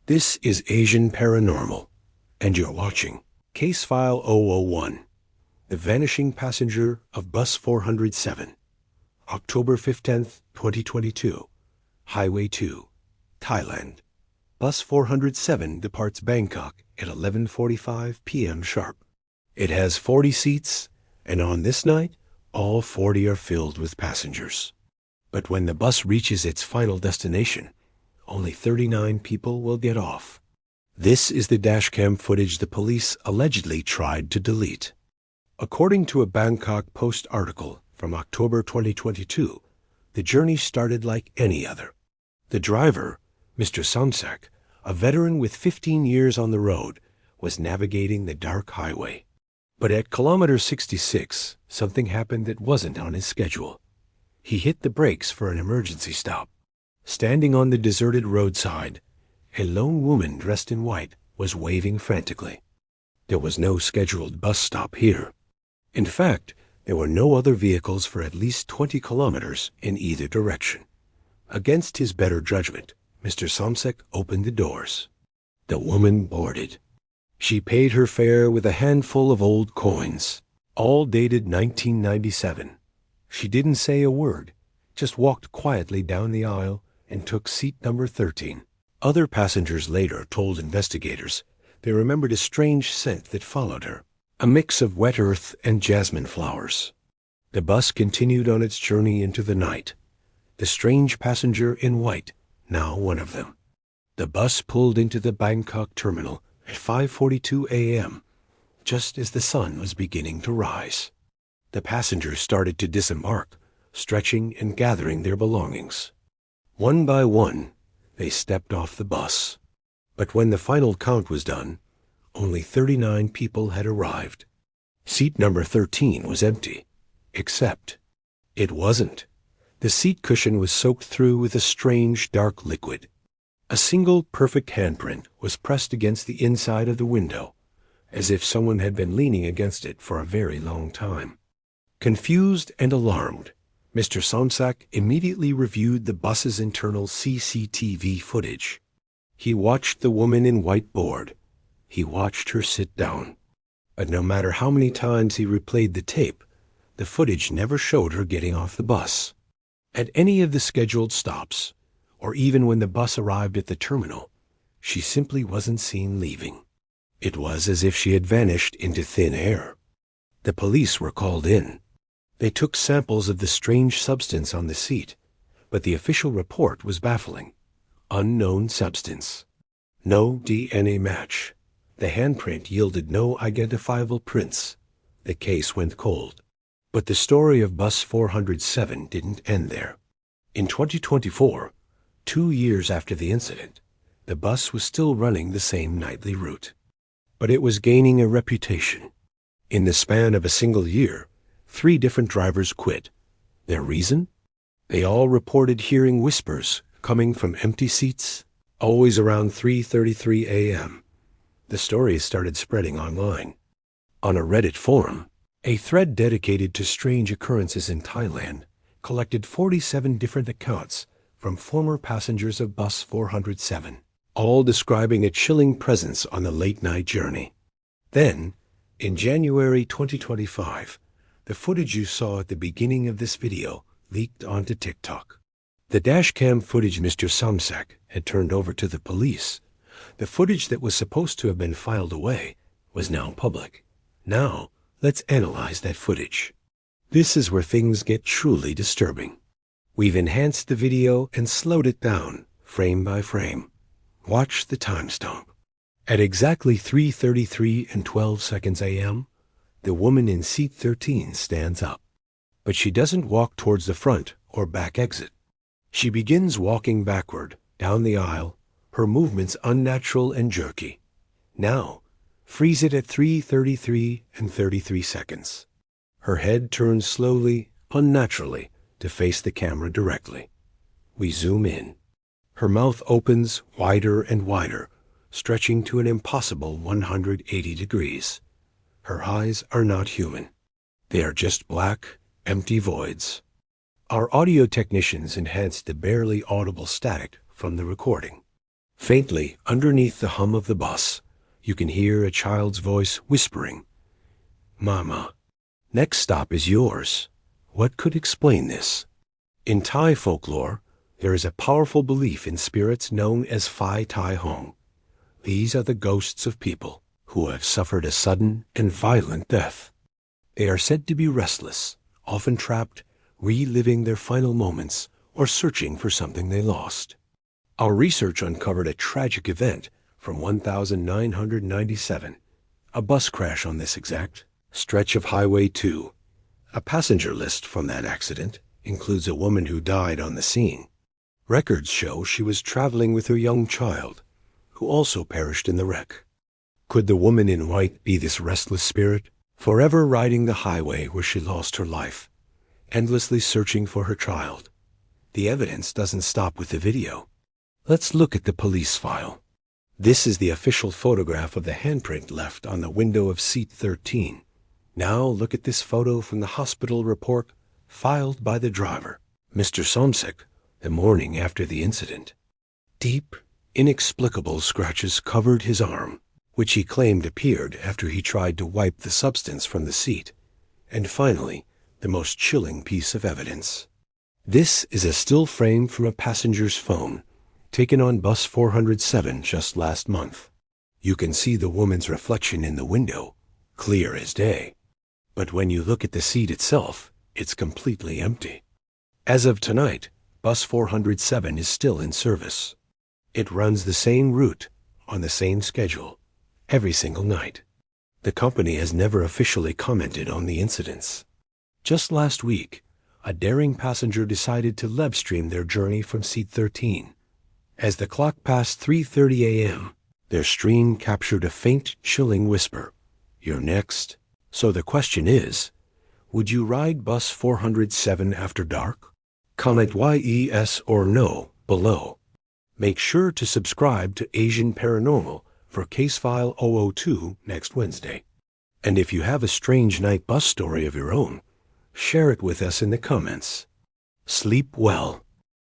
This is Asian Paranormal, and you're watching Case File 001, The Vanishing Passenger of Bus 407, October 15th, 2022, Highway 2, Thailand. Bus 407 departs Bangkok at 11:45 p.m. sharp. It has 40 seats, and on this night, all 40 are filled with passengers. But when the bus reaches its final destination, only 39 people will get off. This is the dashcam footage the police allegedly tried to delete. According to a Bangkok Post article from October 2022, the journey started like any other. The driver, Mr. Somsak, a veteran with 15 years on the road, was navigating the dark highway. But at kilometer 66, something happened that wasn't on his schedule. He hit the brakes for an emergency stop. Standing on the deserted roadside, a lone woman dressed in white was waving frantically. There was no scheduled bus stop here. In fact, there were no other vehicles for at least 20 kilometers in either direction. Against his better judgment, Mr. Somsak opened the doors. The woman boarded. She paid her fare with a handful of old coins, all dated 1997. She didn't say a word, just walked quietly down the aisle and took seat number 13. Other passengers later told investigators they remembered a strange scent that followed her, a mix of wet earth and jasmine flowers. The bus continued on its journey into the night. The strange passenger in white, now one of them. The bus pulled into the Bangkok terminal at 5:42 a.m., just as the sun was beginning to rise. The passengers started to disembark, stretching and gathering their belongings. One by one, they stepped off the bus. But when the final count was done, only 39 people had arrived. Seat number 13 was empty, except it wasn't. The seat cushion was soaked through with a strange dark liquid. A single perfect handprint was pressed against the inside of the window, as if someone had been leaning against it for a very long time. Confused and alarmed, Mr. Somsak immediately reviewed the bus's internal CCTV footage. He watched the woman in white board. He watched her sit down. But no matter how many times he replayed the tape, the footage never showed her getting off the bus. At any of the scheduled stops, or even when the bus arrived at the terminal, she simply wasn't seen leaving. It was as if she had vanished into thin air. The police were called in. They took samples of the strange substance on the seat, but the official report was baffling. Unknown substance. No DNA match. The handprint yielded no identifiable prints. The case went cold. But the story of Bus 407 didn't end there. In 2024, 2 years after the incident, the bus was still running the same nightly route. But it was gaining a reputation. In the span of a single year, 3 different drivers quit. Their reason? They all reported hearing whispers coming from empty seats, always around 3:33 a.m. The stories started spreading online. On a Reddit forum, a thread dedicated to strange occurrences in Thailand collected 47 different accounts from former passengers of Bus 407, all describing a chilling presence on the late-night journey. Then, in January 2025, the footage you saw at the beginning of this video leaked onto TikTok. The dashcam footage Mr. Somsak had turned over to the police, the footage that was supposed to have been filed away, was now public. Now, let's analyze that footage. This is where things get truly disturbing. We've enhanced the video and slowed it down, frame by frame. Watch the timestamp. At exactly 3:33 and 12 seconds a.m., the woman in seat 13 stands up. But she doesn't walk towards the front or back exit. She begins walking backward, down the aisle, her movements unnatural and jerky. Now, freeze it at 3:33 and 33 seconds. Her head turns slowly, unnaturally, to face the camera directly. We zoom in. Her mouth opens wider and wider, stretching to an impossible 180 degrees. Her eyes are not human. They are just black, empty voids. Our audio technicians enhanced the barely audible static from the recording. Faintly, underneath the hum of the bus, you can hear a child's voice whispering, "Mama." Next stop is yours. What could explain this? In Thai folklore, there is a powerful belief in spirits known as Phi Tai Hong. These are the ghosts of people who have suffered a sudden and violent death. They are said to be restless, often trapped, reliving their final moments or searching for something they lost. Our research uncovered a tragic event from 1997, a bus crash on this exact stretch of Highway 2. A passenger list from that accident includes a woman who died on the scene. Records show she was traveling with her young child, who also perished in the wreck. Could the woman in white be this restless spirit, forever riding the highway where she lost her life, endlessly searching for her child? The evidence doesn't stop with the video. Let's look at the police file. This is the official photograph of the handprint left on the window of seat 13. Now look at this photo from the hospital report filed by the driver, Mr. Somsek, the morning after the incident. Deep, inexplicable scratches covered his arm, which he claimed appeared after he tried to wipe the substance from the seat. And finally, the most chilling piece of evidence. This is a still frame from a passenger's phone, taken on bus 407 just last month. You can see the woman's reflection in the window, clear as day. But when you look at the seat itself, it's completely empty. As of tonight, bus 407 is still in service. It runs the same route, on the same schedule, every single night. The company has never officially commented on the incidents. Just last week, a daring passenger decided to live stream their journey from seat 13. As the clock passed 3:30 a.m., their stream captured a faint, chilling whisper, "You're next." So the question is, would you ride bus 407 after dark? Comment yes or no below. Make sure to subscribe to Asian Paranormal for Case File 002 next Wednesday. And if you have a strange night bus story of your own, share it with us in the comments. Sleep well.